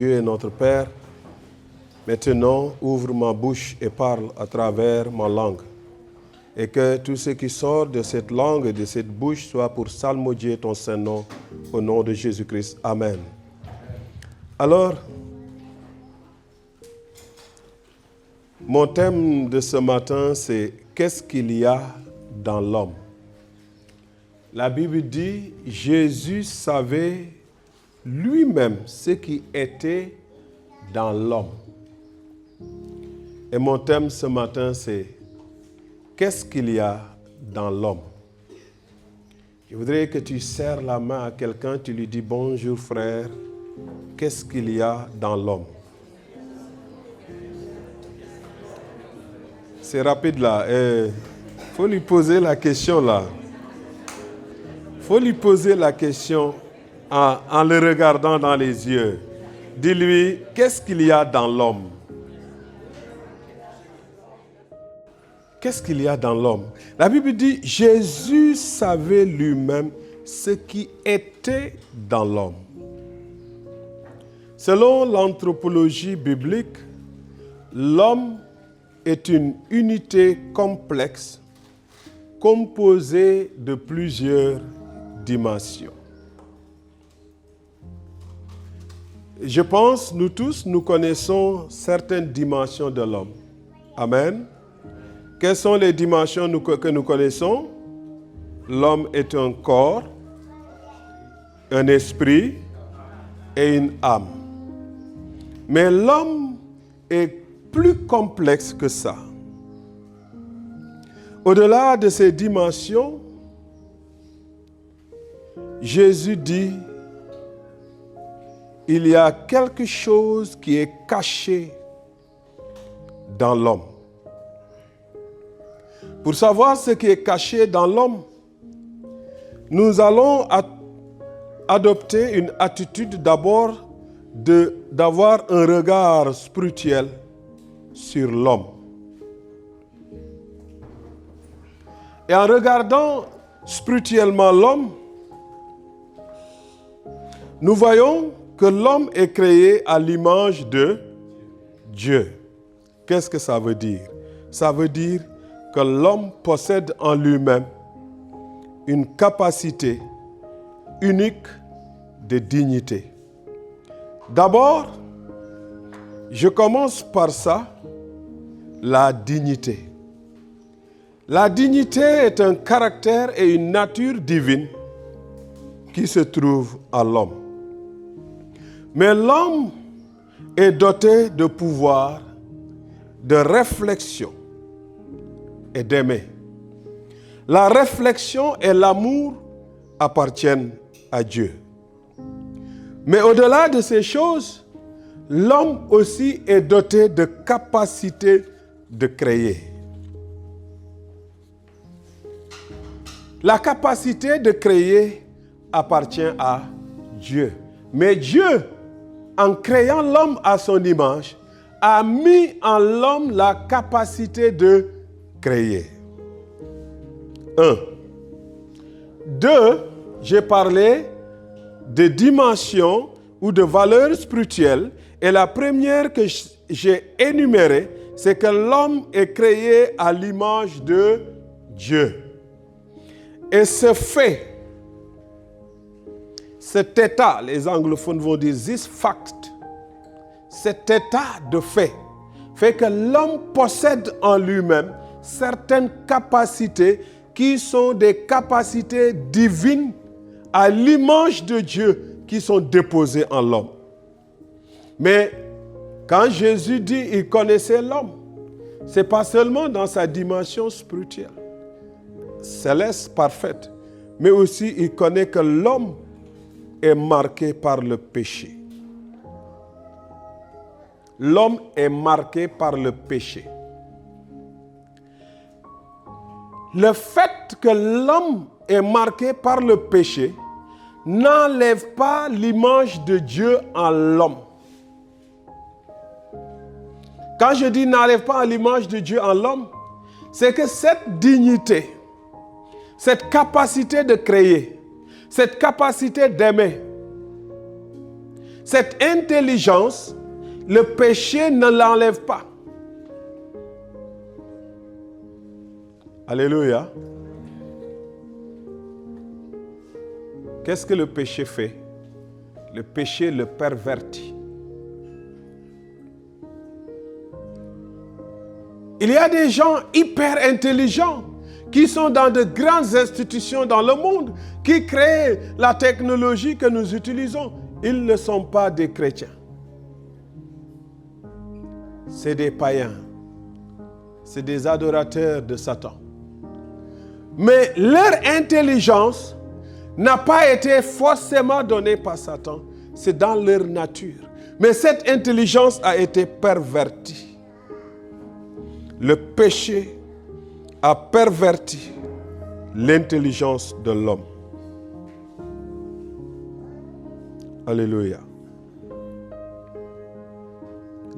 Dieu est notre Père. Maintenant, ouvre ma bouche et parle à travers ma langue. Et que tout ce qui sort de cette langue et de cette bouche soit pour salmodier ton Saint-Nom, au nom de Jésus-Christ. Amen. Alors, mon thème de ce matin, c'est « Qu'est-ce qu'il y a dans l'homme ?» La Bible dit « Jésus savait lui-même ce qui était dans l'homme. » Et mon thème ce matin, c'est « Qu'est-ce qu'il y a dans l'homme ?» Je voudrais que tu serres la main à quelqu'un, tu lui dis « Bonjour frère, qu'est-ce qu'il y a dans l'homme ?» C'est rapide là. Il faut lui poser la question là. Il faut lui poser la question en le regardant dans les yeux. Dis-lui, qu'est-ce qu'il y a dans l'homme? Qu'est-ce qu'il y a dans l'homme? La Bible dit, Jésus savait lui-même ce qui était dans l'homme. Selon l'anthropologie biblique, l'homme est une unité complexe composée de plusieurs dimensions. Je pense, nous tous, nous connaissons certaines dimensions de l'homme. Amen. Quelles sont les dimensions que nous connaissons? L'homme est un corps, un esprit et une âme. Mais l'homme est plus complexe que ça. Au-delà de ces dimensions, Jésus dit, il y a quelque chose qui est caché dans l'homme. Pour savoir ce qui est caché dans l'homme, nous allons adopter une attitude d'abord d'avoir un regard spirituel sur l'homme. Et en regardant spirituellement l'homme, nous voyons que l'homme est créé à l'image de Dieu. Qu'est-ce que ça veut dire? Ça veut dire que l'homme possède en lui-même une capacité unique de dignité. D'abord, je commence par ça, la dignité. La dignité est un caractère et une nature divine qui se trouve en l'homme. Mais l'homme est doté de pouvoir, de réflexion et d'aimer. La réflexion et l'amour appartiennent à Dieu. Mais au-delà de ces choses, l'homme aussi est doté de capacité de créer. La capacité de créer appartient à Dieu. Mais Dieu, en créant l'homme à son image, a mis en l'homme la capacité de créer. 1. 2. J'ai parlé de dimensions ou de valeurs spirituelles. Et la première que j'ai énumérée, c'est que l'homme est créé à l'image de Dieu. Et ce fait, cet état, les anglophones vont dire this fact, cet état de fait que l'homme possède en lui-même certaines capacités qui sont des capacités divines à l'image de Dieu qui sont déposées en l'homme. Mais quand Jésus dit qu'il connaissait l'homme, ce n'est pas seulement dans sa dimension spirituelle, céleste, parfaite, mais aussi il connaît que l'homme est marqué par le péché. L'homme est marqué par le péché. Le fait que l'homme est marqué par le péché n'enlève pas l'image de Dieu en l'homme. Quand je dis n'enlève pas l'image de Dieu en l'homme, c'est que cette dignité, cette capacité de créer, cette capacité d'aimer, cette intelligence, le péché ne l'enlève pas. Alléluia. Qu'est-ce que le péché fait? Le péché le pervertit. Il y a des gens hyper intelligents qui sont dans de grandes institutions dans le monde, qui créent la technologie que nous utilisons. Ils ne sont pas des chrétiens. C'est des païens. C'est des adorateurs de Satan. Mais leur intelligence n'a pas été forcément donnée par Satan. C'est dans leur nature. Mais cette intelligence a été pervertie. Le péché a perverti l'intelligence de l'homme. Alléluia.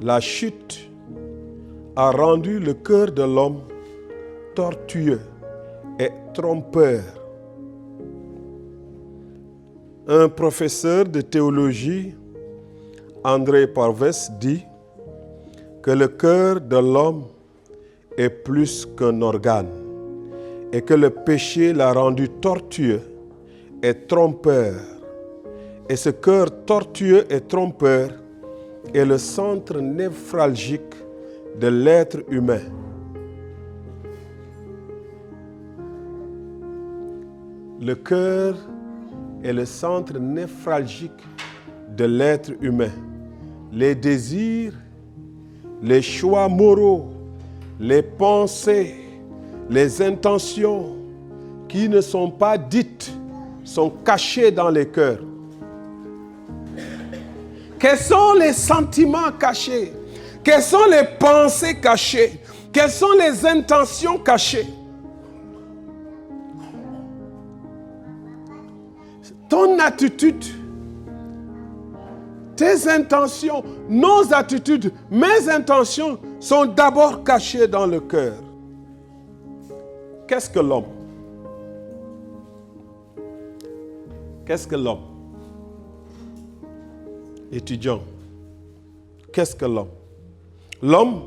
La chute a rendu le cœur de l'homme tortueux et trompeur. Un professeur de théologie, André Parves, dit que le cœur de l'homme est plus qu'un organe et que le péché l'a rendu tortueux et trompeur. Et ce cœur tortueux et trompeur est le centre névralgique de l'être humain. Le cœur est le centre névralgique de l'être humain. Les désirs, les choix moraux, les pensées, les intentions qui ne sont pas dites sont cachées dans les cœurs. Quels sont les sentiments cachés? Quelles sont les pensées cachées? Quelles sont les intentions cachées? Ton attitude, tes intentions, nos attitudes, mes intentions sont d'abord cachées dans le cœur. Qu'est-ce que l'homme? Qu'est-ce que l'homme? Étudiant, qu'est-ce que l'homme? L'homme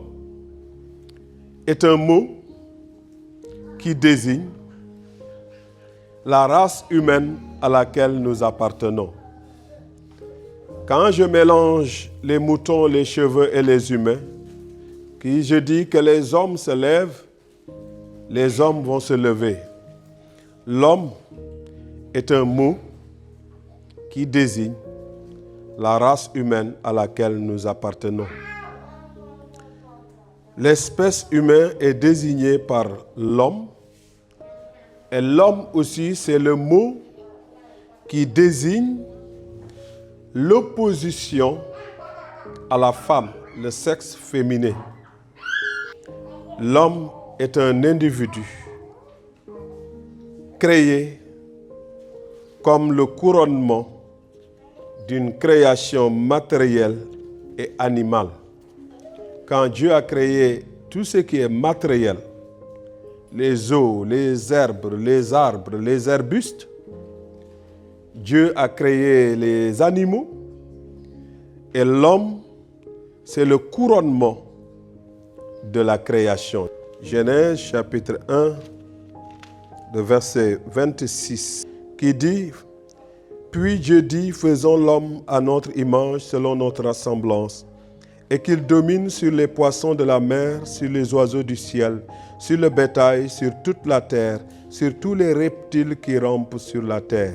est un mot qui désigne la race humaine à laquelle nous appartenons. Quand je mélange les moutons, les cheveux et les humains, qui je dis que les hommes se lèvent, les hommes vont se lever. L'homme est un mot qui désigne la race humaine à laquelle nous appartenons. L'espèce humaine est désignée par l'homme, et l'homme aussi, c'est le mot qui désigne l'opposition à la femme, le sexe féminin. L'homme est un individu créé comme le couronnement d'une création matérielle et animale. Quand Dieu a créé tout ce qui est matériel, les eaux, les herbes, les arbres, les arbustes, Dieu a créé les animaux et l'homme, c'est le couronnement de la création. Genèse chapitre 1, le verset 26, qui dit: Puis Dieu dit, faisons l'homme à notre image, selon notre ressemblance, et qu'il domine sur les poissons de la mer, sur les oiseaux du ciel, sur le bétail, sur toute la terre, sur tous les reptiles qui rampent sur la terre.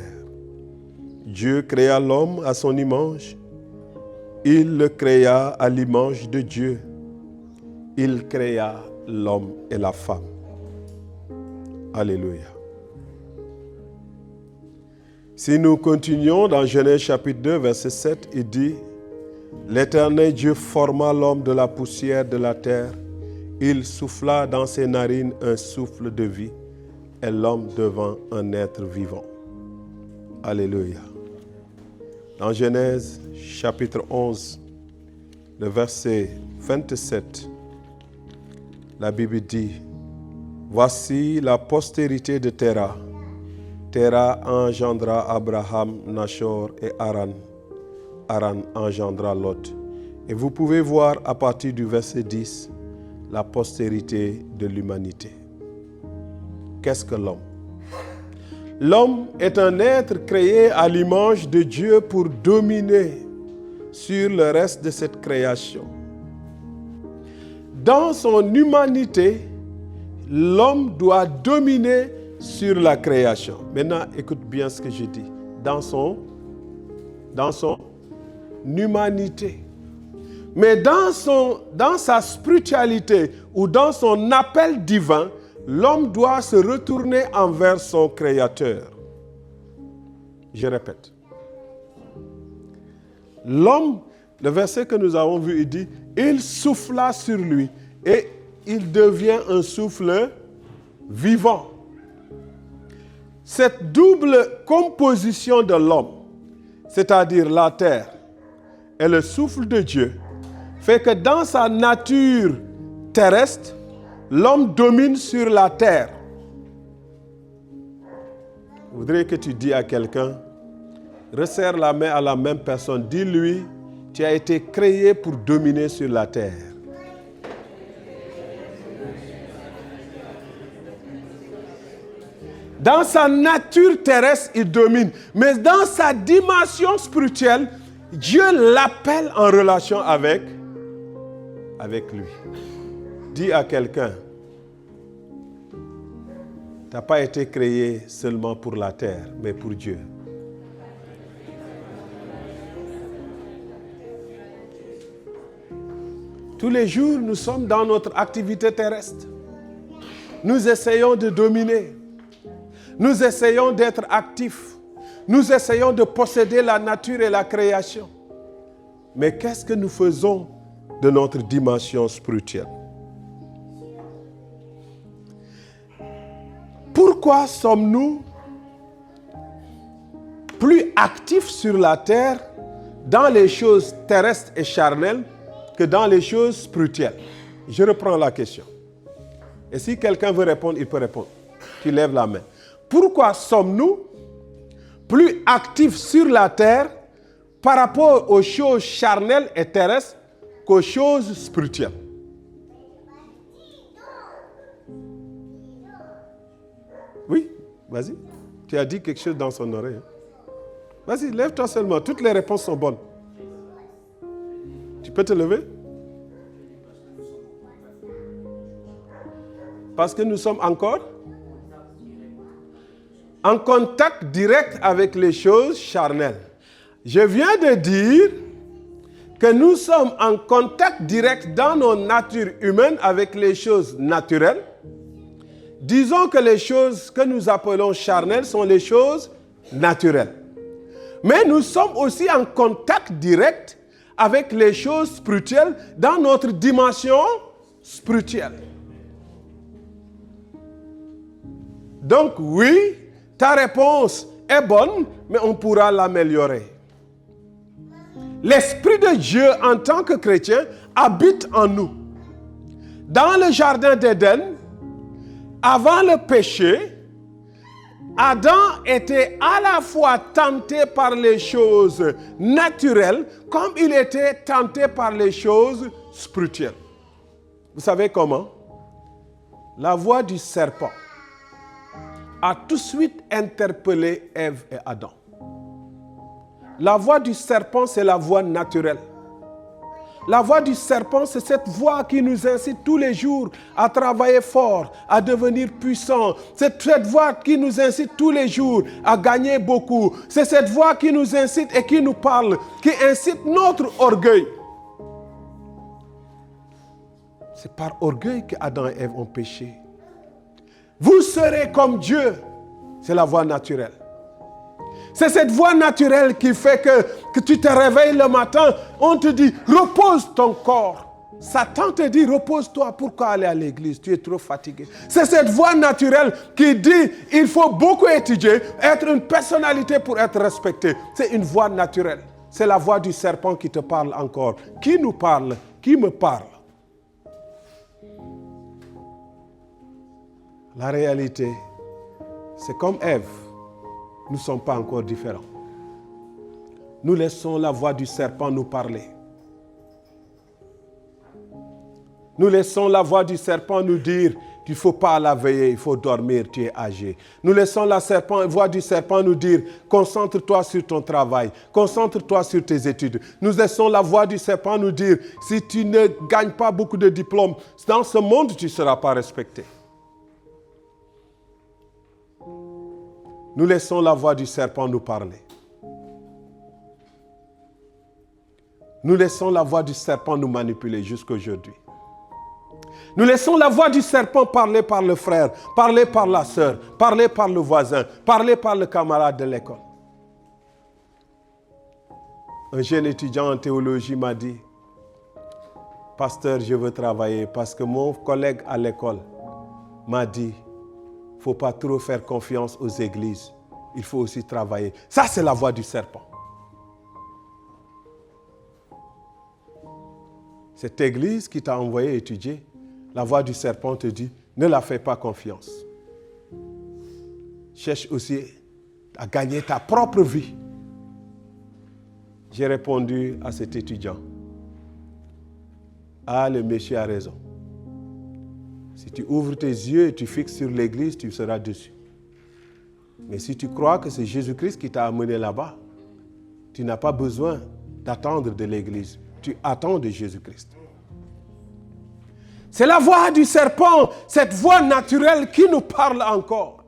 Dieu créa l'homme à son image. Il le créa à l'image de Dieu. Il créa l'homme et la femme. Alléluia. Si nous continuons dans Genèse chapitre 2, verset 7, il dit: L'Éternel Dieu forma l'homme de la poussière de la terre. Il souffla dans ses narines un souffle de vie, et l'homme devint un être vivant. Alléluia. Dans Genèse chapitre 11, le verset 27, la Bible dit: Voici la postérité de Terah. Terah engendra Abraham, Nachor et Haran. Haran engendra Lot. Et vous pouvez voir à partir du verset 10 la postérité de l'humanité. Qu'est-ce que l'homme? L'homme est un être créé à l'image de Dieu pour dominer sur le reste de cette création. Dans son humanité, l'homme doit dominer sur la création. Maintenant, écoute bien ce que je dis. Dans son humanité. Mais dans sa spiritualité ou dans son appel divin, l'homme doit se retourner envers son Créateur. Je répète. L'homme, le verset que nous avons vu, il dit, il souffla sur lui et il devient un souffle vivant. Cette double composition de l'homme, c'est-à-dire la terre et le souffle de Dieu, fait que dans sa nature terrestre, l'homme domine sur la terre. Je voudrais que tu dis à quelqu'un, resserre la main à la même personne, dis-lui, tu as été créé pour dominer sur la terre. Dans sa nature terrestre, il domine. Mais dans sa dimension spirituelle, Dieu l'appelle en relation avec lui. Dis à quelqu'un, tu n'as pas été créé seulement pour la terre, mais pour Dieu. Tous les jours, nous sommes dans notre activité terrestre. Nous essayons de dominer. Nous essayons d'être actifs. Nous essayons de posséder la nature et la création. Mais qu'est-ce que nous faisons de notre dimension spirituelle? Pourquoi sommes-nous plus actifs sur la terre dans les choses terrestres et charnelles que dans les choses spirituelles? Je reprends la question. Et si quelqu'un veut répondre, il peut répondre. Tu lèves la main. Pourquoi sommes-nous plus actifs sur la terre par rapport aux choses charnelles et terrestres qu'aux choses spirituelles? Oui, vas-y. Tu as dit quelque chose dans son oreille. Vas-y, lève-toi seulement. Toutes les réponses sont bonnes. Tu peux te lever? Parce que nous sommes encore en contact direct avec les choses charnelles. Je viens de dire que nous sommes en contact direct dans nos natures humaines avec les choses naturelles. Disons que les choses que nous appelons charnelles sont les choses naturelles. Mais nous sommes aussi en contact direct avec les choses spirituelles dans notre dimension spirituelle. Donc oui, ta réponse est bonne, mais on pourra l'améliorer. L'Esprit de Dieu en tant que chrétien habite en nous. Dans le jardin d'Éden, avant le péché, Adam était à la fois tenté par les choses naturelles comme il était tenté par les choses spirituelles. Vous savez comment? La voix du serpent a tout de suite interpellé Ève et Adam. La voix du serpent, c'est la voix naturelle. La voix du serpent, c'est cette voix qui nous incite tous les jours à travailler fort, à devenir puissant. C'est cette voix qui nous incite tous les jours à gagner beaucoup. C'est cette voix qui nous incite et qui nous parle, qui incite notre orgueil. C'est par orgueil qu'Adam et Ève ont péché. Vous serez comme Dieu. C'est la voix naturelle. C'est cette voix naturelle qui fait que tu te réveilles le matin, on te dit, repose ton corps. Satan te dit, repose-toi, pourquoi aller à l'église? Tu es trop fatigué. C'est cette voix naturelle qui dit, il faut beaucoup étudier, être une personnalité pour être respecté. C'est une voix naturelle. C'est la voix du serpent qui te parle encore. Qui nous parle? Qui me parle? La réalité, c'est comme Ève. Nous ne sommes pas encore différents. nous laissons la voix du serpent nous parler. Nous laissons la voix du serpent nous dire qu'il ne faut pas la veiller, il faut dormir, tu es âgé. Nous laissons la voix du serpent nous dire concentre-toi sur ton travail, concentre-toi sur tes études. Nous laissons la voix du serpent nous dire si tu ne gagnes pas beaucoup de diplômes, dans ce monde tu ne seras pas respecté. Nous laissons la voix du serpent nous parler. Nous laissons la voix du serpent nous manipuler jusqu'à aujourd'hui. Nous laissons la voix du serpent parler par le frère, parler par la sœur, parler par le voisin, parler par le camarade de l'école. Un jeune étudiant en théologie m'a dit, « Pasteur, je veux travailler parce que mon collègue à l'école m'a dit, il ne faut pas trop faire confiance aux églises, il faut aussi travailler. » Ça, c'est la voix du serpent. Cette église qui t'a envoyé étudier, la voix du serpent te dit, ne la fais pas confiance. Cherche aussi à gagner ta propre vie. J'ai répondu à cet étudiant, ah, le monsieur a raison. Si tu ouvres tes yeux et tu fixes sur l'église, tu seras dessus. Mais si tu crois que c'est Jésus-Christ qui t'a amené là-bas, tu n'as pas besoin d'attendre de l'église. Tu attends de Jésus-Christ. C'est la voix du serpent, cette voix naturelle qui nous parle encore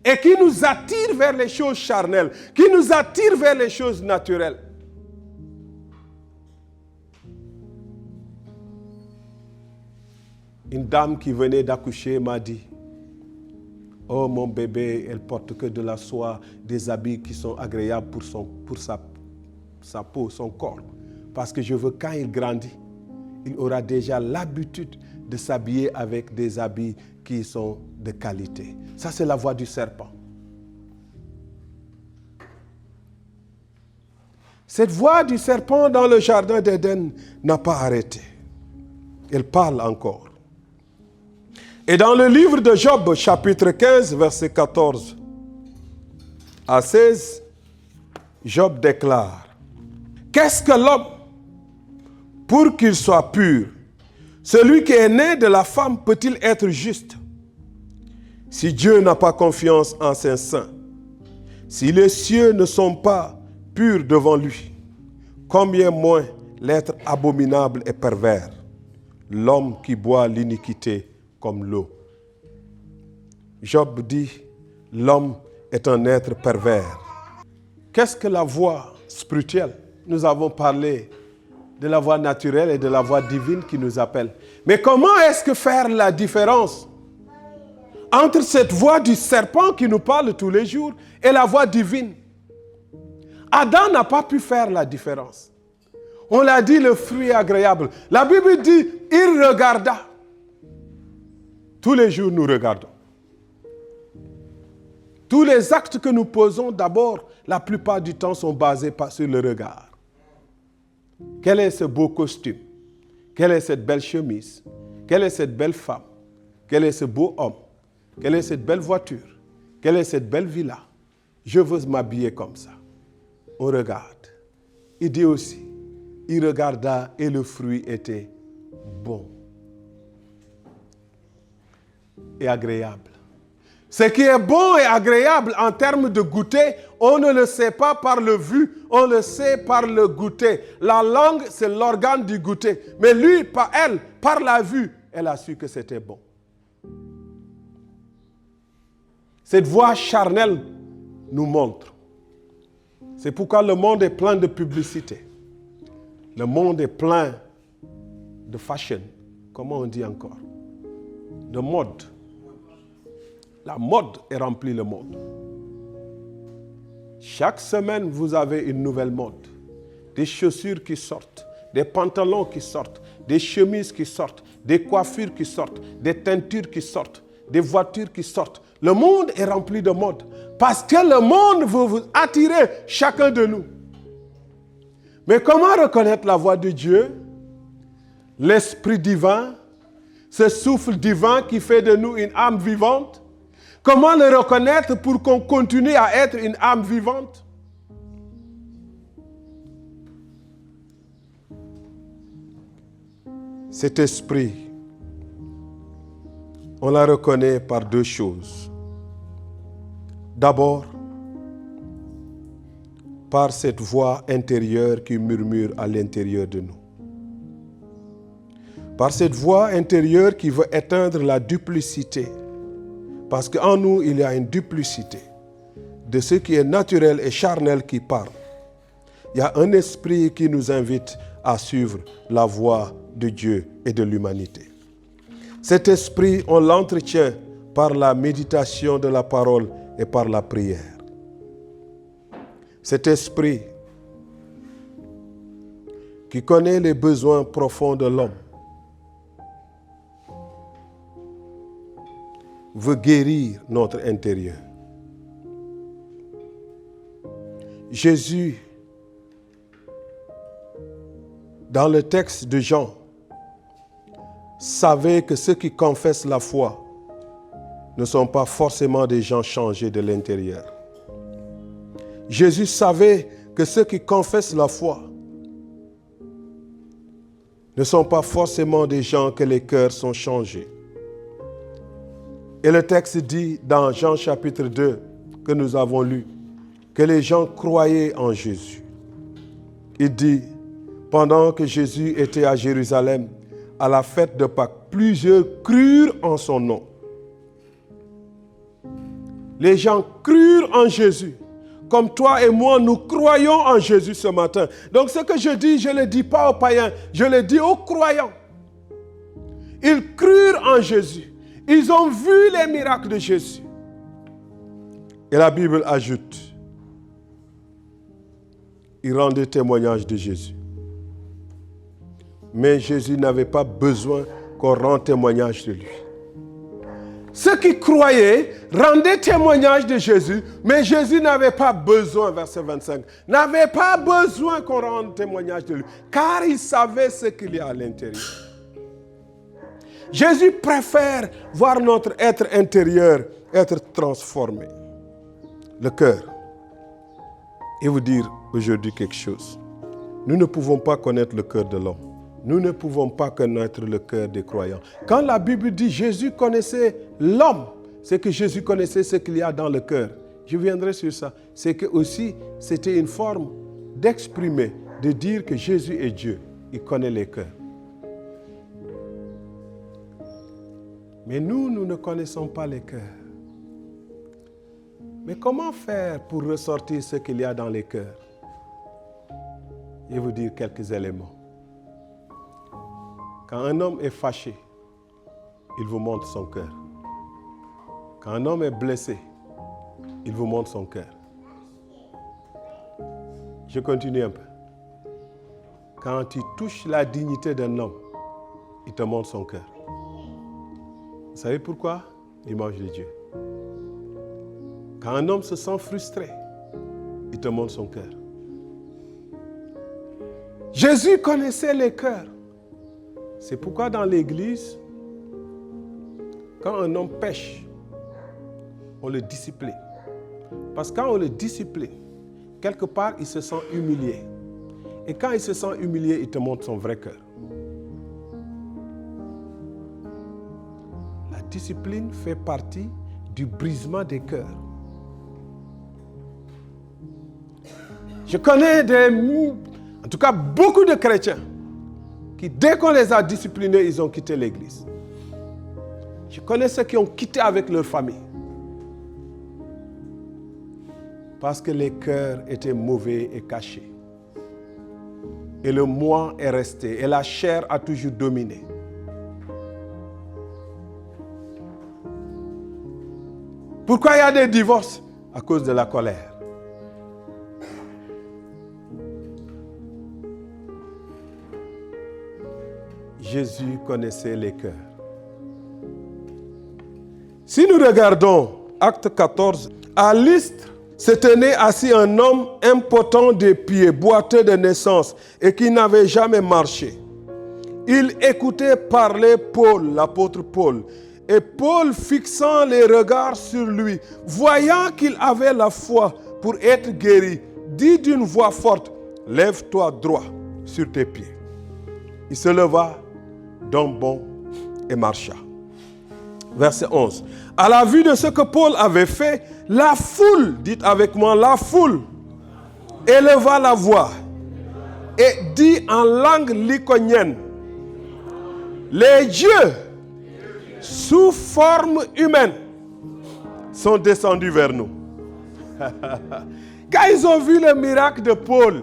et qui nous attire vers les choses charnelles, qui nous attire vers les choses naturelles. Une dame qui venait d'accoucher m'a dit, « Oh mon bébé, elle porte que de la soie, des habits qui sont agréables pour sa peau, son corps. Parce que je veux quand il grandit, il aura déjà l'habitude de s'habiller avec des habits qui sont de qualité. » Ça, c'est la voix du serpent. Cette voix du serpent dans le jardin d'Éden n'a pas arrêté. Elle parle encore. Et dans le livre de Job, chapitre 15, verset 14 à 16, Job déclare, « Qu'est-ce que l'homme pour qu'il soit pur? Celui qui est né de la femme peut-il être juste? Si Dieu n'a pas confiance en ses saints, si les cieux ne sont pas purs devant lui, combien moins l'être abominable et pervers, l'homme qui boit l'iniquité comme l'eau. » Job dit, l'homme est un être pervers. Qu'est-ce que la voix spirituelle? Nous avons parlé de la voix naturelle et de la voix divine qui nous appelle. Mais comment est-ce que faire la différence entre cette voix du serpent qui nous parle tous les jours et la voix divine? Adam n'a pas pu faire la différence. On l'a dit, le fruit est agréable. La Bible dit, il regarda. Tous les jours, nous regardons. Tous les actes que nous posons, d'abord, la plupart du temps, sont basés sur le regard. Quel est ce beau costume? Quelle est cette belle chemise? Quelle est cette belle femme? Quel est ce beau homme? Quelle est cette belle voiture? Quelle est cette belle villa? Je veux m'habiller comme ça. On regarde. Il dit aussi, il regarda et le fruit était bon et agréable. Ce qui est bon et agréable en termes de goûter, on ne le sait pas par le vu, on le sait par le goûter. La langue, c'est l'organe du goûter. Mais lui, par la vue, elle a su que c'était bon. Cette voix charnelle nous montre. C'est pourquoi le monde est plein de publicité. Le monde est plein de fashion. Comment on dit encore? De mode. La mode est remplie le monde. Chaque semaine, vous avez une nouvelle mode. Des chaussures qui sortent, des pantalons qui sortent, des chemises qui sortent, des coiffures qui sortent, des teintures qui sortent, des voitures qui sortent. Le monde est rempli de mode. Parce que le monde veut vous attirer, chacun de nous. Mais comment reconnaître la voix de Dieu? L'Esprit divin, ce souffle divin qui fait de nous une âme vivante? Comment le reconnaître pour qu'on continue à être une âme vivante? Cet esprit, on la reconnaît par deux choses. D'abord, par cette voix intérieure qui murmure à l'intérieur de nous. Par cette voix intérieure qui veut éteindre la duplicité. Parce qu'en nous, il y a une duplicité de ce qui est naturel et charnel qui parle. Il y a un esprit qui nous invite à suivre la voie de Dieu et de l'humanité. Cet esprit, on l'entretient par la méditation de la parole et par la prière. Cet esprit qui connaît les besoins profonds de l'homme veut guérir notre intérieur. Jésus, dans le texte de Jean, savait que ceux qui confessent la foi ne sont pas forcément des gens changés de l'intérieur. Jésus savait que ceux qui confessent la foi ne sont pas forcément des gens que les cœurs sont changés. Et le texte dit dans Jean chapitre 2 que nous avons lu, que les gens croyaient en Jésus. Il dit, pendant que Jésus était à Jérusalem, à la fête de Pâques, plusieurs crurent en son nom. Les gens crurent en Jésus. Comme toi et moi, nous croyons en Jésus ce matin. Donc ce que je dis, je ne le dis pas aux païens, je le dis aux croyants. Ils crurent en Jésus. Ils ont vu les miracles de Jésus. Et la Bible ajoute, ils rendaient témoignage de Jésus. Mais Jésus n'avait pas besoin qu'on rende témoignage de lui. Ceux qui croyaient rendaient témoignage de Jésus, mais Jésus n'avait pas besoin, verset 25, n'avait pas besoin qu'on rende témoignage de lui, car il savait ce qu'il y a à l'intérieur. Jésus préfère voir notre être intérieur être transformé. Le cœur. Et vous dire aujourd'hui quelque chose. Nous ne pouvons pas connaître le cœur de l'homme. Nous ne pouvons pas connaître le cœur des croyants. Quand la Bible dit Jésus connaissait l'homme, c'est que Jésus connaissait ce qu'il y a dans le cœur. Je viendrai sur ça. C'est que aussi, c'était une forme d'exprimer, de dire que Jésus est Dieu. Il connaît les cœurs. Mais nous ne connaissons pas les cœurs. Mais comment faire pour ressortir ce qu'il y a dans les cœurs? Je vais vous dire quelques éléments. Quand un homme est fâché, il vous montre son cœur. Quand un homme est blessé, il vous montre son cœur. Je continue un peu. Quand il touche la dignité d'un homme, il te montre son cœur. Vous savez pourquoi? L'image de Dieu. Quand un homme se sent frustré, il te montre son cœur. Jésus connaissait les cœurs. C'est pourquoi dans l'Église, quand un homme pêche, on le discipline. Parce que quand on le discipline, quelque part, il se sent humilié. Et quand il se sent humilié, il te montre son vrai cœur. La discipline fait partie du brisement des cœurs. Je connais en tout cas beaucoup de chrétiens qui, dès qu'on les a disciplinés, ils ont quitté l'église. Je connais ceux qui ont quitté avec leur famille. Parce que les cœurs étaient mauvais et cachés. Et le moi est resté. Et la chair a toujours dominé. Pourquoi il y a des divorces? À cause de la colère. Jésus connaissait les cœurs. Si nous regardons Acte 14, à Lystre se tenait assis un homme impotent des pieds, boiteux de naissance et qui n'avait jamais marché. Il écoutait parler Paul, l'apôtre Paul. Et Paul, fixant les regards sur lui, voyant qu'il avait la foi pour être guéri, dit d'une voix forte, « Lève-toi droit sur tes pieds. » Il se leva d'un bond et marcha. Verset 11. À la vue de ce que Paul avait fait, la foule, dites avec moi, la foule, éleva la voix et dit en langue lycaonienne, les dieux sous forme humaine sont descendus vers nous. Quand ils ont vu le miracle de Paul,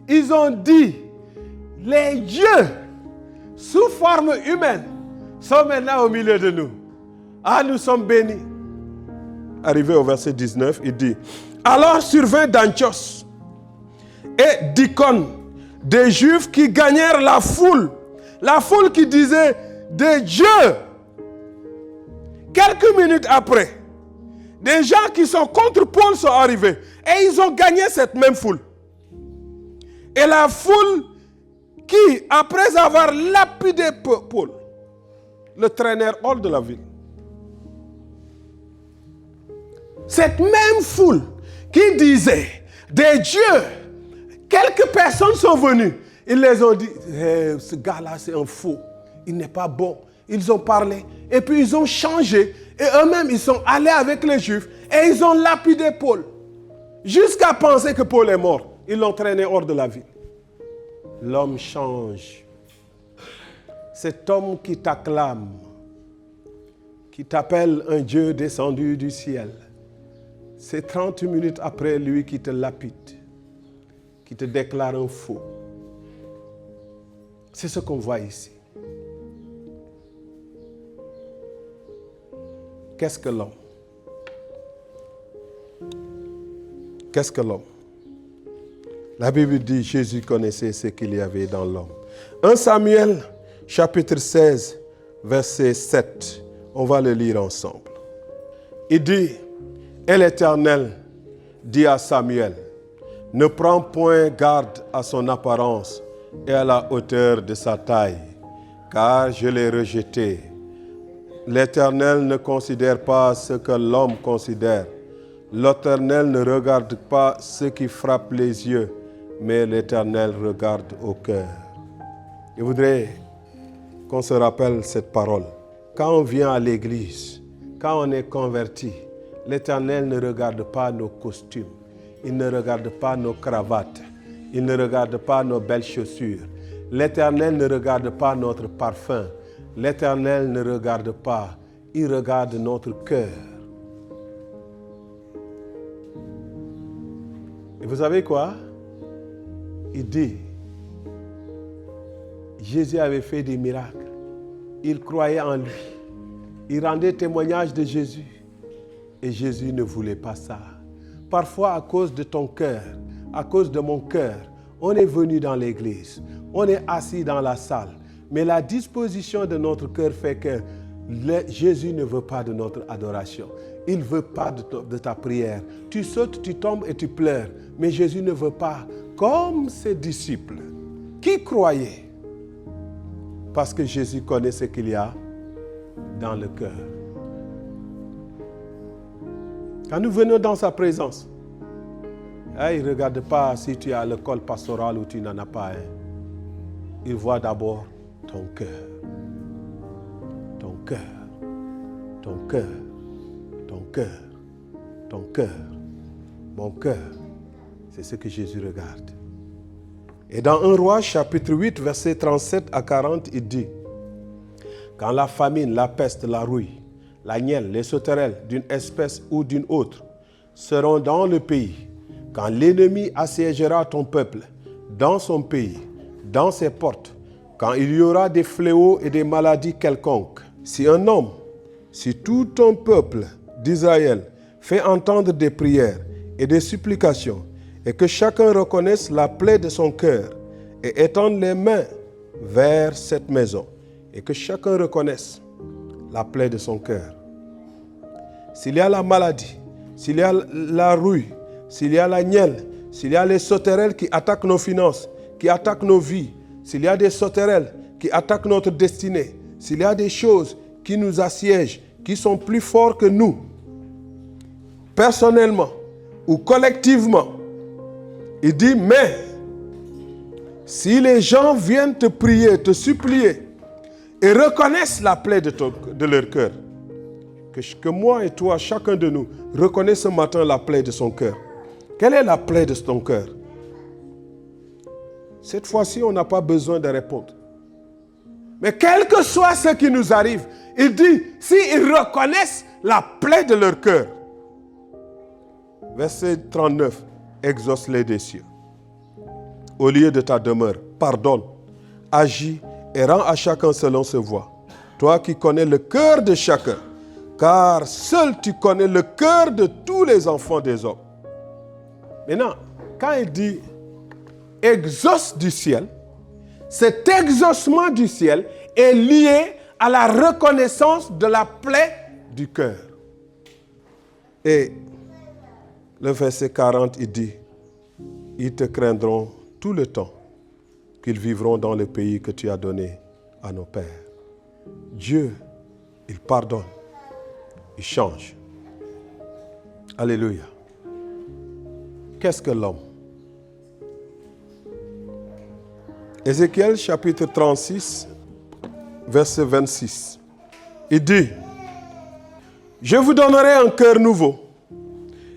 ils ont dit, les dieux sous forme humaine sont maintenant au milieu de nous. Ah, nous sommes bénis. Arrivé au verset 19, il dit, alors survint d'Antioche et d'Icône des Juifs qui gagnèrent la foule qui disait des dieux. Quelques minutes après, des gens qui sont contre Paul sont arrivés et ils ont gagné cette même foule. Et la foule qui, après avoir lapidé Paul, le traînèrent hors de la ville. Cette même foule qui disait des dieux, quelques personnes sont venues. Ils les ont dit, ce gars-là c'est un faux, il n'est pas bon. Ils ont parlé et puis ils ont changé et eux-mêmes ils sont allés avec les Juifs et ils ont lapidé Paul. Jusqu'à penser que Paul est mort. Ils l'ont traîné hors de la ville. L'homme change. Cet homme qui t'acclame, qui t'appelle un Dieu descendu du ciel, c'est 30 minutes après lui qui te lapide, qui te déclare un faux. C'est ce qu'on voit ici. Qu'est-ce que l'homme? Qu'est-ce que l'homme? La Bible dit Jésus connaissait ce qu'il y avait dans l'homme. 1 Samuel, chapitre 16, verset 7. On va le lire ensemble. Il dit, et l'Éternel dit à Samuel, ne prends point garde à son apparence et à la hauteur de sa taille, car je l'ai rejeté. L'Éternel ne considère pas ce que l'homme considère. L'Éternel ne regarde pas ce qui frappe les yeux, mais l'Éternel regarde au cœur. Je voudrais qu'on se rappelle cette parole. Quand on vient à l'église, quand on est converti, l'Éternel ne regarde pas nos costumes, il ne regarde pas nos cravates, il ne regarde pas nos belles chaussures. L'Éternel ne regarde pas notre parfum. L'Éternel ne regarde pas, il regarde notre cœur. Et vous savez quoi? Il dit, Jésus avait fait des miracles. Il croyait en lui. Il rendait témoignage de Jésus. Et Jésus ne voulait pas ça. Parfois, à cause de ton cœur, à cause de mon cœur, on est venu dans l'église, on est assis dans la salle. Mais la disposition de notre cœur fait que Jésus ne veut pas de notre adoration. Il ne veut pas de ta prière. Tu sautes, tu tombes et tu pleures. Mais Jésus ne veut pas. Comme ses disciples qui croyaient. Parce que Jésus connaît ce qu'il y a dans le cœur. Quand nous venons dans sa présence, il ne regarde pas si tu as le col pastoral ou tu n'en as pas. Il voit d'abord ton cœur. Ton cœur. Ton cœur. Ton cœur. Ton cœur. Mon cœur. C'est ce que Jésus regarde. Et dans 1 Roi, chapitre 8, versets 37 à 40, il dit, quand la famine, la peste, la rouille, la nielle, les sauterelles d'une espèce ou d'une autre seront dans le pays, quand l'ennemi assiégera ton peuple dans son pays, dans ses portes, quand il y aura des fléaux et des maladies quelconques, si un homme, si tout ton peuple d'Israël fait entendre des prières et des supplications, et que chacun reconnaisse la plaie de son cœur et étende les mains vers cette maison, et que chacun reconnaisse la plaie de son cœur. S'il y a la maladie, s'il y a la rouille, s'il y a la nielle, s'il y a les sauterelles qui attaquent nos finances, qui attaquent nos vies, s'il y a des sauterelles qui attaquent notre destinée, s'il y a des choses qui nous assiègent, qui sont plus forts que nous, personnellement ou collectivement, il dit, mais si les gens viennent te prier, te supplier, et reconnaissent la plaie de leur cœur. Que moi et toi, chacun de nous, reconnaisse ce matin la plaie de son cœur. Quelle est la plaie de ton cœur? Cette fois-ci, on n'a pas besoin de répondre. Mais quel que soit ce qui nous arrive, il dit, s'ils reconnaissent la plaie de leur cœur, verset 39, exauce-les des cieux. Au lieu de ta demeure, pardonne, agis et rends à chacun selon ses voies. Toi qui connais le cœur de chacun, car seul tu connais le cœur de tous les enfants des hommes. Maintenant, quand il dit exauce du ciel, cet exaucement du ciel est lié à la reconnaissance de la plaie du cœur. Et le verset 40, il dit, ils te craindront tout le temps qu'ils vivront dans le pays que tu as donné à nos pères. Dieu, il pardonne, il change. Alléluia. Qu'est-ce que l'homme? Ézéchiel chapitre 36, verset 26. Il dit, je vous donnerai un cœur nouveau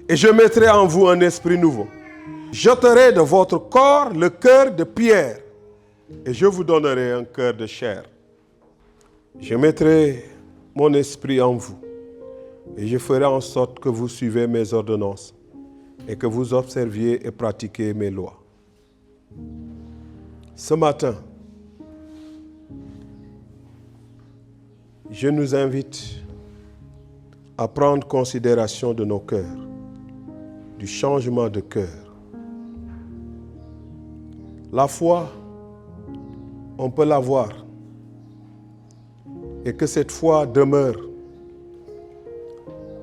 et je mettrai en vous un esprit nouveau. J'ôterai de votre corps le cœur de pierre et je vous donnerai un cœur de chair. Je mettrai mon esprit en vous et je ferai en sorte que vous suivez mes ordonnances et que vous observiez et pratiquiez mes lois. Ce matin, je nous invite à prendre considération de nos cœurs, du changement de cœur. La foi, on peut l'avoir, et que cette foi demeure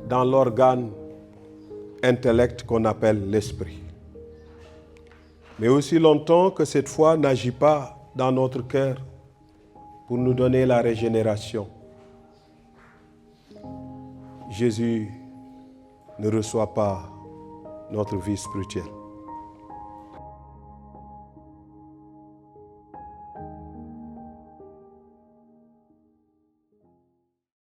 dans l'organe intellect qu'on appelle l'esprit. Mais aussi longtemps que cette foi n'agit pas dans notre cœur pour nous donner la régénération, Jésus ne reçoit pas notre vie spirituelle.